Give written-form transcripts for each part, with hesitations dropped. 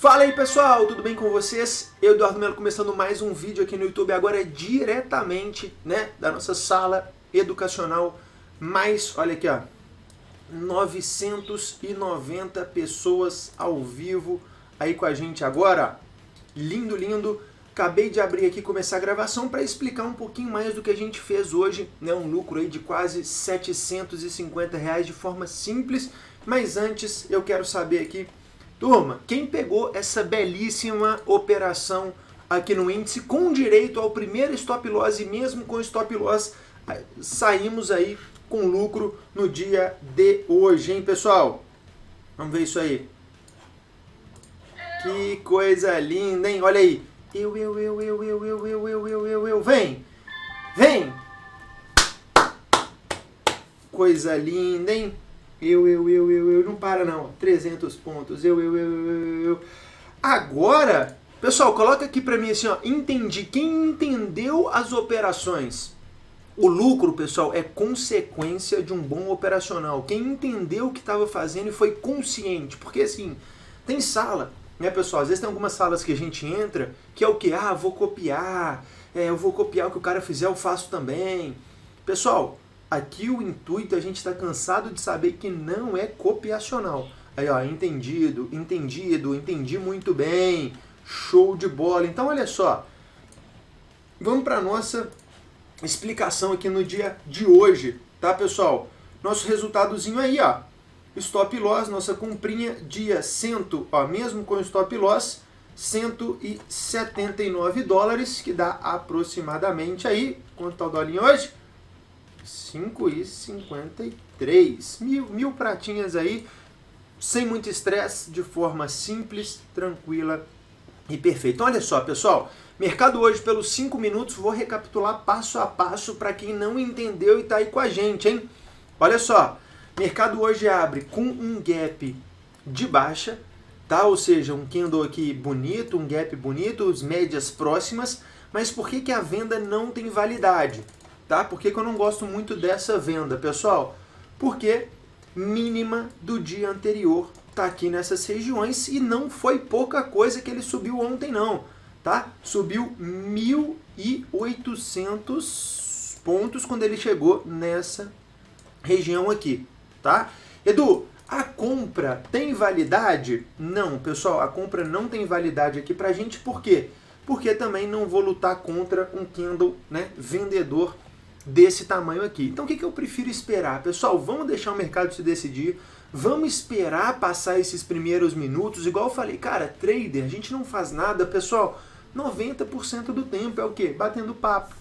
Fala aí pessoal, tudo bem com vocês? Eu, Eduardo Melo, começando mais um vídeo aqui no YouTube, agora diretamente, da nossa sala educacional, mais, olha aqui ó, 990 pessoas ao vivo aí com a gente agora, lindo, lindo. Acabei de abrir aqui, começar a gravação para explicar um pouquinho mais do que a gente fez hoje, um lucro aí de quase R$750 de forma simples, mas antes eu quero saber aqui, turma, quem pegou essa belíssima operação aqui no índice com direito ao primeiro stop loss e mesmo com stop loss saímos aí com lucro no dia de hoje, hein, pessoal? Vamos ver isso aí. Que coisa linda, hein? Olha aí. Vem! Vem! Coisa linda, hein? Não para não. 300 pontos. Agora, pessoal, coloca aqui pra mim assim, ó. Entendi. Quem entendeu as operações? O lucro, pessoal, é consequência de um bom operacional. Quem entendeu o que estava fazendo e foi consciente. Porque assim, tem sala, pessoal? Às vezes tem algumas salas que a gente entra que é o que? Ah, vou copiar. Eu vou copiar o que o cara fizer, eu faço também. Pessoal, aqui o intuito, a gente está cansado de saber que não é copiacional. Aí, ó, entendido, entendi muito bem, show de bola. Então, olha só, vamos para a nossa explicação aqui no dia de hoje, tá, pessoal? Nosso resultadozinho aí, ó, stop loss, nossa comprinha, dia 100, ó, mesmo com stop loss, $179, que dá aproximadamente aí, quanto tá o dólar hoje? 5,53. Mil pratinhas aí, sem muito estresse, de forma simples, tranquila e perfeita. Olha só, pessoal, mercado hoje pelos 5 minutos, vou recapitular passo a passo para quem não entendeu e tá aí com a gente, hein? Olha só, mercado hoje abre com um gap de baixa, tá? Ou seja, um candle aqui bonito, um gap bonito, as médias próximas, mas por que a venda não tem validade? Tá? Por que eu não gosto muito dessa venda, pessoal? Porque mínima do dia anterior tá aqui nessas regiões e não foi pouca coisa que ele subiu ontem não, tá? Subiu 1.800 pontos quando ele chegou nessa região aqui, tá? Edu, a compra tem validade? Não, pessoal, a compra não tem validade aqui pra gente, por quê? Porque também não vou lutar contra um candle, vendedor desse tamanho aqui. Então o que eu prefiro esperar? Pessoal, vamos deixar o mercado se decidir, vamos esperar passar esses primeiros minutos, igual eu falei, cara, trader, a gente não faz nada, pessoal, 90% do tempo é o quê? Batendo papo,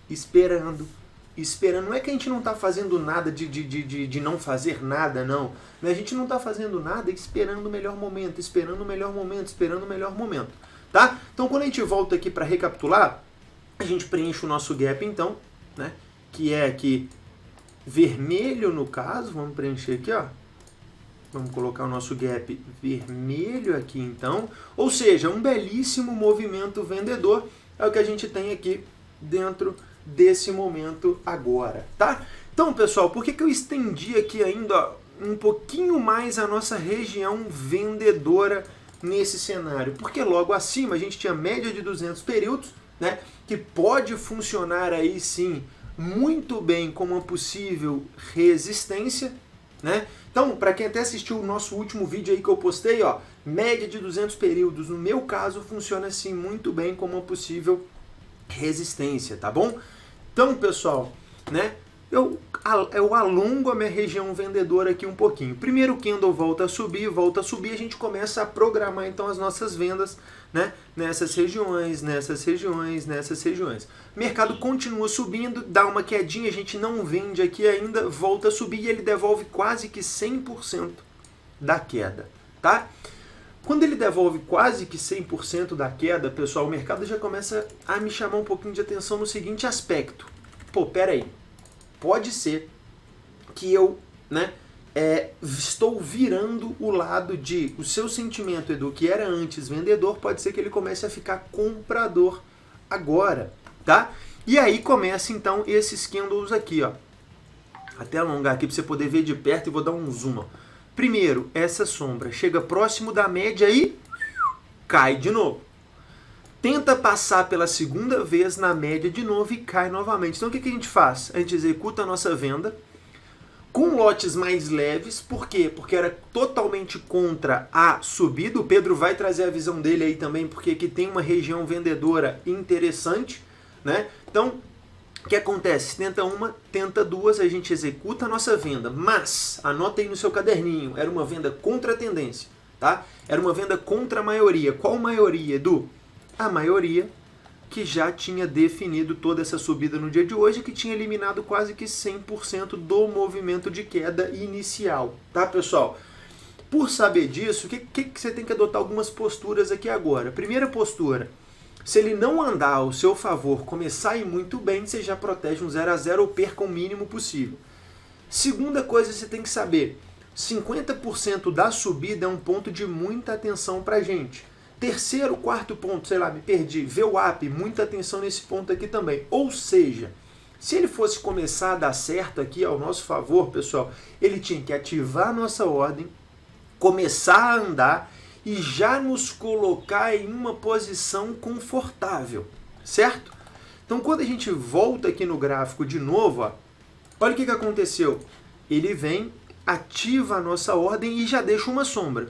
esperando, não é que a gente não está fazendo nada de não fazer nada, não, a gente não está fazendo nada esperando o melhor momento, tá? Então quando a gente volta aqui para recapitular, a gente preenche o nosso gap então, que é aqui vermelho no caso, vamos preencher aqui, ó. Vamos colocar o nosso gap vermelho aqui então, ou seja, um belíssimo movimento vendedor é o que a gente tem aqui dentro desse momento agora, tá? Então, pessoal, por que eu estendi aqui ainda um pouquinho mais a nossa região vendedora nesse cenário? Porque logo acima a gente tinha média de 200 períodos, que pode funcionar aí sim muito bem como uma possível resistência, Então, para quem até assistiu o nosso último vídeo aí que eu postei, ó, média de 200 períodos, no meu caso, funciona assim muito bem como uma possível resistência, tá bom? Então, pessoal, eu alongo a minha região vendedora aqui um pouquinho. Primeiro o candle volta a subir, a gente começa a programar então as nossas vendas, nessas regiões. O mercado continua subindo, dá uma quedinha, a gente não vende aqui ainda, volta a subir e ele devolve quase que 100% da queda, tá? Quando ele devolve quase que 100% da queda, pessoal, o mercado já começa a me chamar um pouquinho de atenção no seguinte aspecto. Pô, pera aí. Pode ser que eu estou virando o lado de o seu sentimento, Edu, que era antes vendedor, pode ser que ele comece a ficar comprador agora, tá? E aí começa então esses candles aqui, ó. Até alongar aqui para você poder ver de perto e vou dar um zoom, ó. Primeiro, essa sombra chega próximo da média e cai de novo. Tenta passar pela segunda vez na média de novo e cai novamente. Então o que a gente faz? A gente executa a nossa venda com lotes mais leves. Por quê? Porque era totalmente contra a subida. O Pedro vai trazer a visão dele aí também, porque aqui tem uma região vendedora interessante, né? Então, o que acontece? Tenta uma, tenta duas, a gente executa a nossa venda. Mas, anota aí no seu caderninho, era uma venda contra a tendência, tá? Era uma venda contra a maioria. Qual maioria, Edu? A maioria que já tinha definido toda essa subida no dia de hoje, que tinha eliminado quase que 100% do movimento de queda inicial, tá, pessoal? Por saber disso, o que você tem que adotar algumas posturas aqui agora. Primeira postura, se ele não andar ao seu favor, começar a ir muito bem, você já protege um 0 a 0 ou perca o mínimo possível. Segunda coisa, você tem que saber, 50% da subida é um ponto de muita atenção pra gente. Terceiro, quarto ponto, sei lá, me perdi, VWAP, muita atenção nesse ponto aqui também. Ou seja, se ele fosse começar a dar certo aqui ao nosso favor, pessoal, ele tinha que ativar a nossa ordem, começar a andar e já nos colocar em uma posição confortável, certo? Então, quando a gente volta aqui no gráfico de novo, ó, olha o que aconteceu. Ele vem, ativa a nossa ordem e já deixa uma sombra,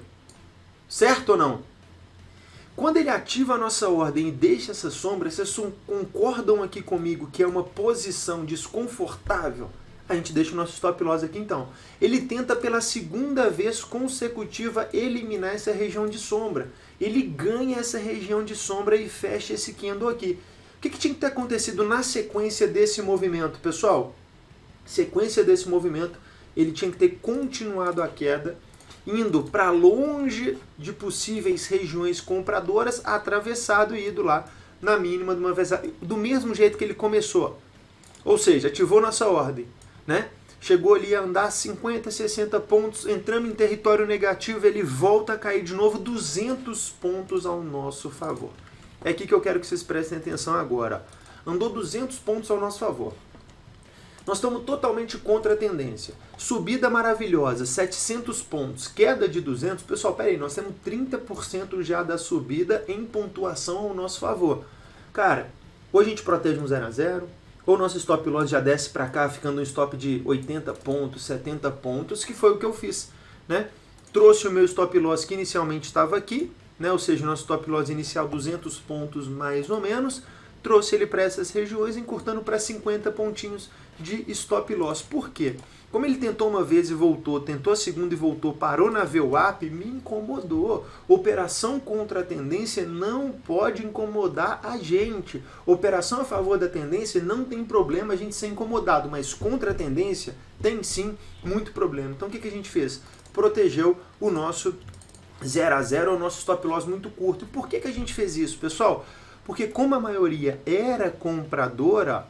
certo ou não? Quando ele ativa a nossa ordem e deixa essa sombra, vocês concordam aqui comigo que é uma posição desconfortável? A gente deixa o nosso stop loss aqui então. Ele tenta pela segunda vez consecutiva eliminar essa região de sombra. Ele ganha essa região de sombra e fecha esse candle aqui. O que tinha que ter acontecido na sequência desse movimento, pessoal? Sequência desse movimento, ele tinha que ter continuado a queda, indo para longe de possíveis regiões compradoras, atravessado e ido lá na mínima de uma vez, do mesmo jeito que ele começou. Ou seja, ativou nossa ordem, né? Chegou ali a andar 50, 60 pontos, entrando em território negativo, ele volta a cair de novo 200 pontos ao nosso favor. É aqui que eu quero que vocês prestem atenção agora. Andou 200 pontos ao nosso favor. Nós estamos totalmente contra a tendência. Subida maravilhosa, 700 pontos, queda de 200. Pessoal, peraí, nós temos 30% já da subida em pontuação ao nosso favor. Cara, ou a gente protege um 0 a 0, ou nosso stop loss já desce para cá, ficando um stop de 80 pontos, 70 pontos, que foi o que eu fiz, né? Trouxe o meu stop loss que inicialmente estava aqui, né? Ou seja, nosso stop loss inicial 200 pontos mais ou menos, trouxe ele para essas regiões, encurtando para 50 pontinhos de stop loss. Por quê? Como ele tentou uma vez e voltou, tentou a segunda e voltou, parou na VWAP, me incomodou. Operação contra a tendência não pode incomodar a gente. Operação a favor da tendência não tem problema a gente ser incomodado, mas contra a tendência tem sim muito problema. Então o que a gente fez? Protegeu o nosso 0 a 0, o nosso stop loss muito curto. E por que a gente fez isso, pessoal? Porque como a maioria era compradora,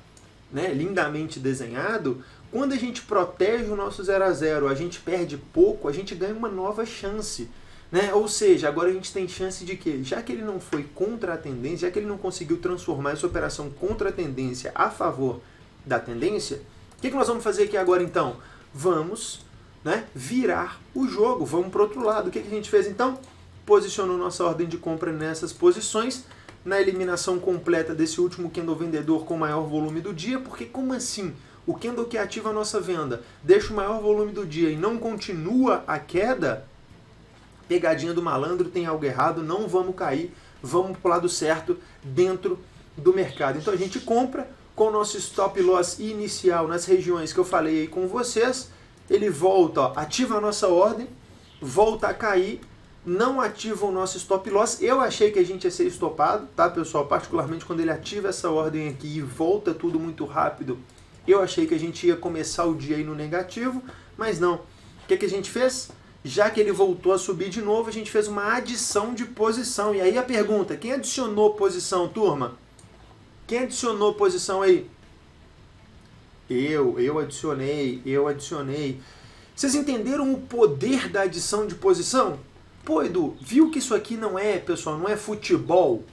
né, lindamente desenhado, quando a gente protege o nosso 0 a 0, a gente perde pouco, a gente ganha uma nova chance, né? Ou seja, agora a gente tem chance de quê? Já que ele não foi contra a tendência, já que ele não conseguiu transformar essa operação contra a tendência a favor da tendência, o que nós vamos fazer aqui agora então? Vamos, né, virar o jogo, vamos para o outro lado. O que a gente fez então? Posicionou nossa ordem de compra nessas posições, na eliminação completa desse último candle vendedor com maior volume do dia, porque como assim? O candle que ativa a nossa venda deixa o maior volume do dia e não continua a queda? Pegadinha do malandro, tem algo errado, não vamos cair, vamos para o lado certo dentro do mercado. Então a gente compra com o nosso stop loss inicial nas regiões que eu falei aí com vocês, ele volta, ó, ativa a nossa ordem, volta a cair, não ativa o nosso stop loss. Eu achei que a gente ia ser estopado, tá, pessoal? Particularmente quando ele ativa essa ordem aqui e volta tudo muito rápido, eu achei que a gente ia começar o dia aí no negativo, mas não. O que a gente fez? Já que ele voltou a subir de novo, a gente fez uma adição de posição. E aí a pergunta, quem adicionou posição, turma? Quem adicionou posição aí? Eu adicionei. Vocês entenderam o poder da adição de posição? Pô, Edu, viu que isso aqui não é, pessoal, não é futebol?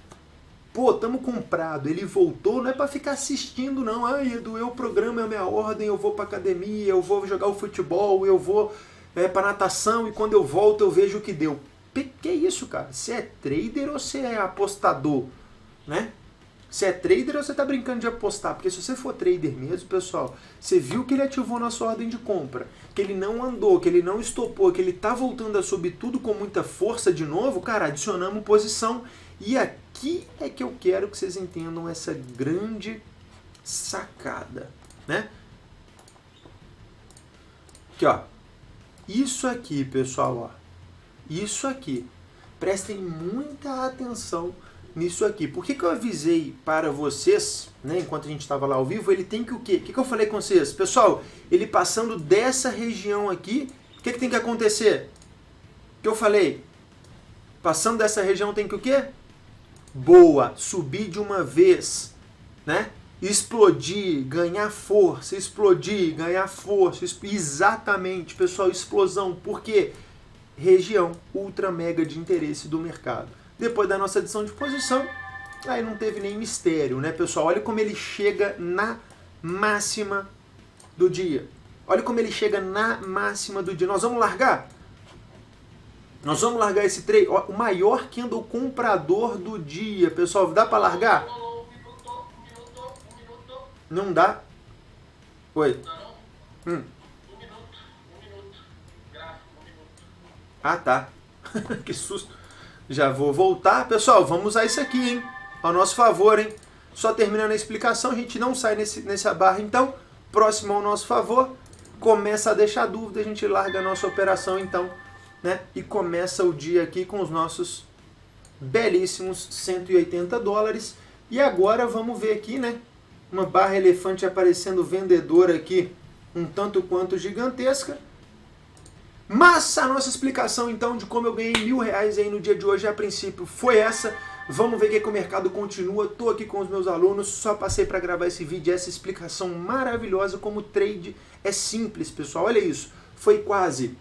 Pô, tamo comprado, ele voltou, não é pra ficar assistindo não. Ai, Edu, eu programo a minha ordem, eu vou pra academia, eu vou jogar o futebol, eu vou pra natação e quando eu volto eu vejo o que deu. Que é isso, cara? Você é trader ou você é apostador, né? Você é trader ou você tá brincando de apostar? Porque se você for trader mesmo, pessoal, você viu que ele ativou na sua ordem de compra, que ele não andou, que ele não estopou, que ele tá voltando a subir tudo com muita força de novo, cara, adicionamos posição. E aqui é que eu quero que vocês entendam essa grande sacada, né? Aqui, ó. Isso aqui, pessoal, ó. Isso aqui. Prestem muita atenção nisso aqui. Por que eu avisei para vocês, né, enquanto a gente estava lá ao vivo, ele tem que o quê? O que eu falei com vocês? Pessoal, ele passando dessa região aqui, o que tem que acontecer? O que eu falei? Passando dessa região tem que o quê? Boa, subir de uma vez, né? Explodir, ganhar força, explodir, ganhar força. Exatamente, pessoal, explosão. Por quê? Região ultra mega de interesse do mercado. Depois da nossa adição de posição, aí não teve nem mistério, né, pessoal? Olha como ele chega na máxima do dia. Olha como ele chega na máxima do dia. Nós vamos largar? Nós vamos largar esse trade. O maior candle comprador do dia, pessoal. Dá para largar? Não dá? Oi? Um minuto. Ah, tá. Que susto. Já vou voltar. Pessoal, vamos usar isso aqui, hein? Ao nosso favor, hein? Só terminando a explicação, a gente não sai nessa barra, então. Próximo ao nosso favor. Começa a deixar dúvida, a gente larga a nossa operação, então, né? E começa o dia aqui com os nossos belíssimos $180. E agora vamos ver aqui, né? Uma barra elefante aparecendo vendedora aqui, um tanto quanto gigantesca. Mas a nossa explicação, então, de como eu ganhei R$1.000 aí no dia de hoje, a princípio, foi essa. Vamos ver o que o mercado continua. Estou aqui com os meus alunos, só passei para gravar esse vídeo, essa explicação maravilhosa, como o trade é simples, pessoal. Olha isso, foi quase,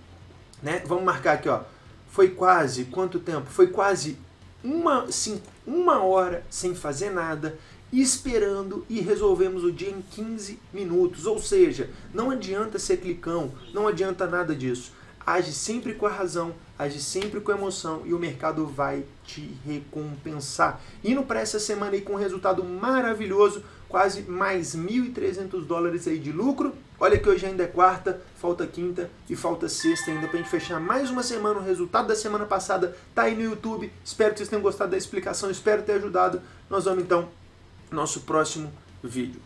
né? Vamos marcar aqui, ó. Foi quase, quanto tempo? Foi quase uma hora sem fazer nada, esperando, e resolvemos o dia em 15 minutos. Ou seja, não adianta ser clicão, não adianta nada disso. Age sempre com a razão, age sempre com a emoção e o mercado vai te recompensar. Indo para essa semana aí com um resultado maravilhoso, quase mais $1.300 aí de lucro. Olha que hoje ainda é quarta, falta quinta e falta sexta ainda para a gente fechar mais uma semana. O resultado da semana passada tá aí no YouTube. Espero que vocês tenham gostado da explicação, espero ter ajudado. Nós vamos então no nosso próximo vídeo.